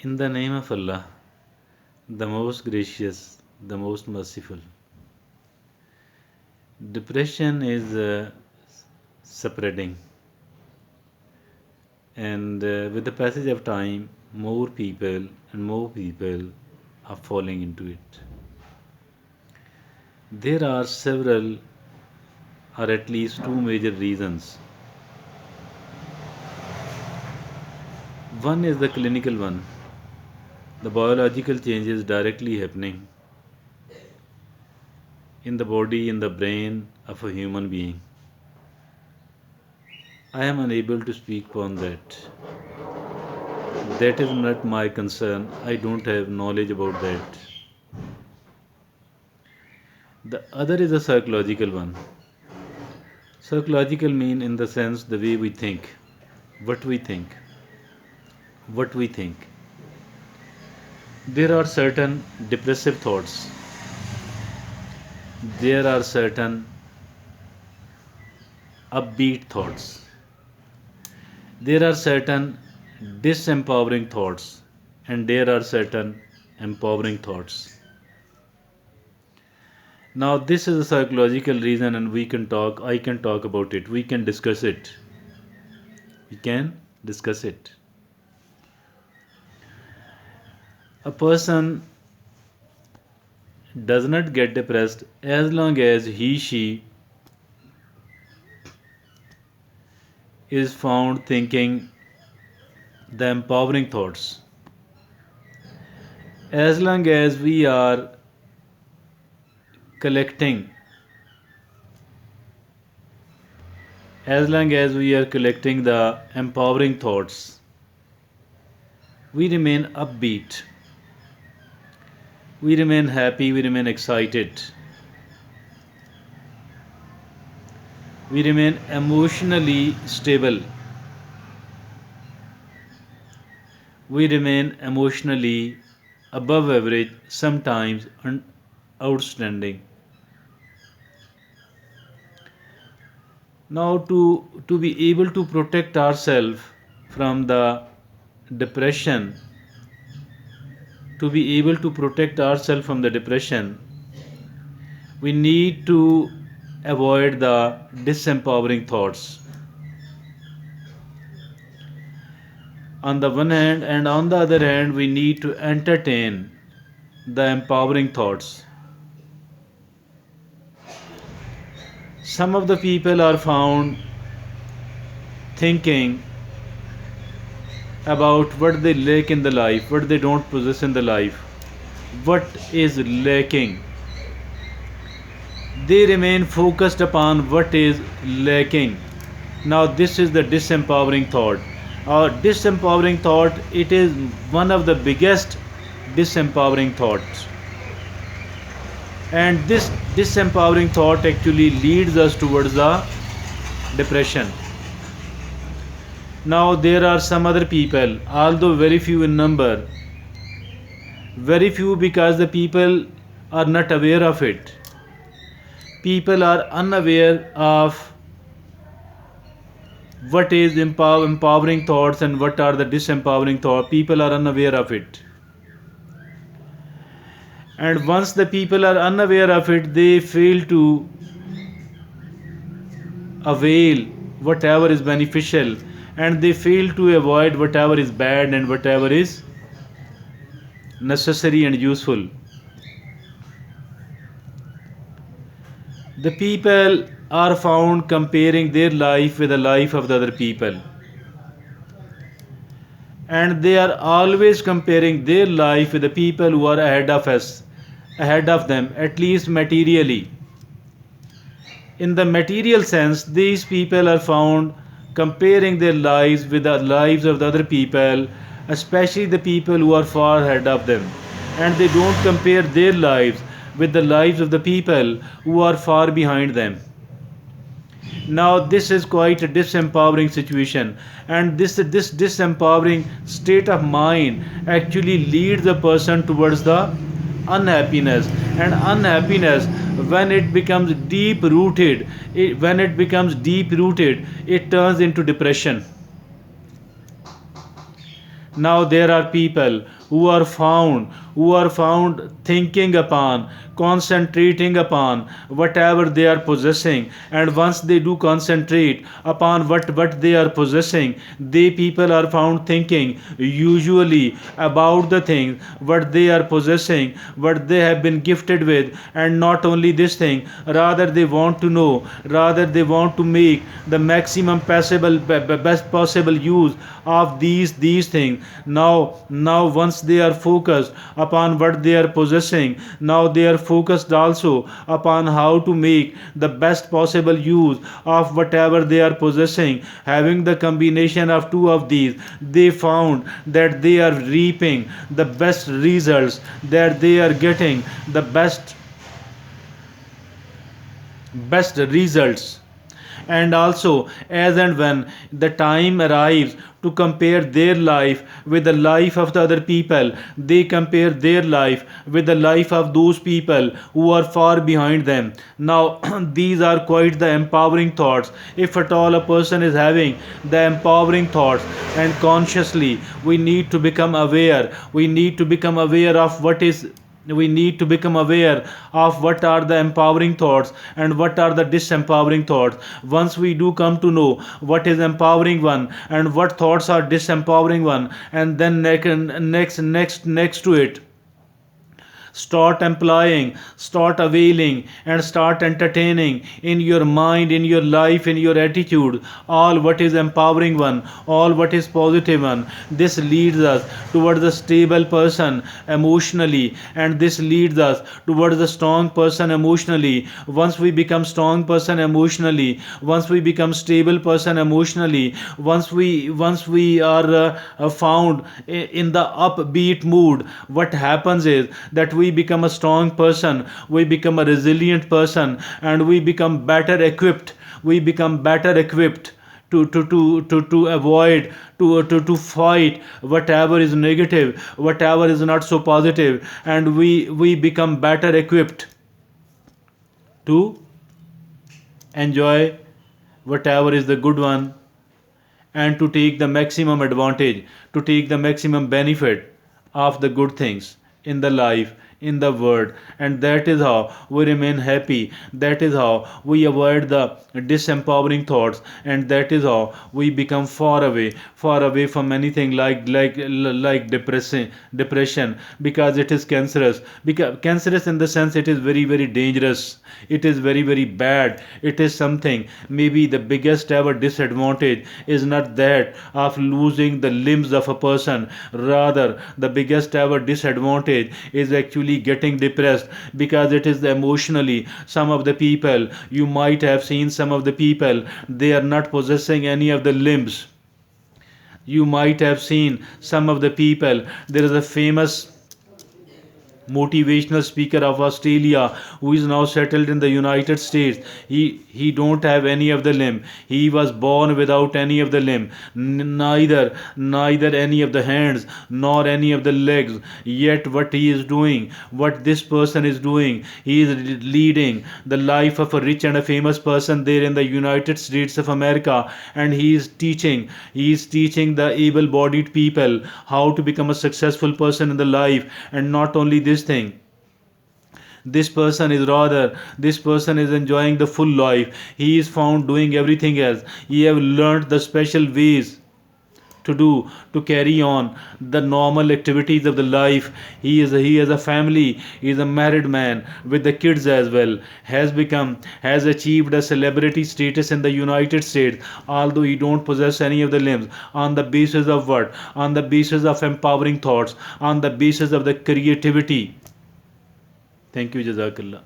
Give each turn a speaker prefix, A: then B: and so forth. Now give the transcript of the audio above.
A: In the name of Allah, the most gracious, the most merciful. Depression is spreading, and with the passage of time, more people and more people are falling into it. There are several, or at least two major reasons. One is the clinical one, the biological changes directly happening in the body, in the brain of a human being. I am unable to speak upon that. That is not my concern. I don't have knowledge about that. The other is a psychological one. Psychological mean in the sense the way we think, what we think, what we think. There are certain depressive thoughts. There are certain upbeat thoughts. There are certain disempowering thoughts, and there are certain empowering thoughts. Now, this is a psychological reason, and I can talk about it, we can discuss it. We can discuss it. A person does not get depressed as long as she is found thinking the empowering thoughts. As long as we are collecting, the empowering thoughts, we remain upbeat, we remain happy, we remain excited, we remain emotionally stable, we remain emotionally above average, sometimes outstanding. Now, to be able to protect ourselves from the depression, we need to avoid the disempowering thoughts on the one hand, and on the other hand, we need to entertain the empowering thoughts. Some of the people are found thinking about what they lack in the life, what they don't possess in the life, what is lacking. They remain focused upon what is lacking. Now, this is the disempowering thought. Our disempowering thought, it is one of the biggest disempowering thoughts. And this disempowering thought actually leads us towards the depression. Now, there are some other people, although very few in number, very few because the people are not aware of it. People are unaware of what is empowering thoughts and what are the disempowering thoughts. People are unaware of it. And once the people are unaware of it, they fail to avail whatever is beneficial, and they fail to avoid whatever is bad and whatever is necessary and useful. The people are found comparing their life with the life of the other people, and they are always comparing their life with the people who are ahead of them, at least materially. In the material sense, these people are found comparing their lives with the lives of the other people, especially the people who are far ahead of them, and they don't compare their lives with the lives of the people who are far behind them. Now, this is quite a disempowering situation, and this disempowering state of mind actually leads the person towards the unhappiness. And unhappiness, when it becomes deep rooted, it turns into depression. Now there are people who are found thinking upon, concentrating upon whatever they are possessing. And once they do concentrate upon what they are possessing, they people are found thinking usually about the things what they are possessing, what they have been gifted with. And not only this thing, rather they want to know, rather they want to make the maximum possible best possible use of these things. Now once they are focused upon what they are possessing, now they are focused also upon how to make the best possible use of whatever they are possessing. Having the combination of two of these, they found that they are reaping the best results, that they are getting the best results. And also, as and when the time arrives to compare their life with the life of the other people, they compare their life with the life of those people who are far behind them. Now these are quite the empowering thoughts. If at all a person is having the empowering thoughts, and consciously we need to become aware, we need to become aware of what is, we need to become aware of what are the empowering thoughts and what are the disempowering thoughts. Once we do come to know what is empowering one and what thoughts are disempowering one, and then next to it, start employing, start availing, and start entertaining in your mind, in your life, in your attitude, all what is empowering one, all what is positive one. This leads us towards a stable person emotionally, and this leads us towards a strong person emotionally. Once we become strong person emotionally, once we become stable person emotionally, once we are found in the upbeat mood, what happens is that we become a strong person, we become a resilient person, and we become better equipped, we become better equipped to avoid, to fight whatever is negative, whatever is not so positive. And we become better equipped to enjoy whatever is the good one, and to take the maximum advantage, to take the maximum benefit of the good things in the life, in the world. And that is how we remain happy, that is how we avoid the disempowering thoughts, and that is how we become far away from anything like depression, because it is cancerous. Because cancerous in the sense it is very dangerous, it is very bad. It is something, maybe the biggest ever disadvantage is not that of losing the limbs of a person, rather the biggest ever disadvantage is actually getting depressed, because it is emotionally. Some of the people, you might have seen some of the people, they are not possessing any of the limbs. You might have seen some of the people, there is a famous motivational speaker of Australia who is now settled in the United States. He don't have any of the limb. He was born without any of the limb, neither any of the hands nor any of the legs. Yet what he is doing, what this person is doing, he is leading the life of a rich and a famous person there in the United States of America, and he is teaching the able-bodied people how to become a successful person in the life. And not only this thing, this person is enjoying the full life. He is found doing everything else. He have learned the special ways to do, to carry on the normal activities of the life. He has a family, he is a married man with the kids as well, has achieved a celebrity status in the United States, although he don't possess any of the limbs. On the basis of what? On the basis of empowering thoughts, on the basis of the creativity. Thank you, Jazakallah.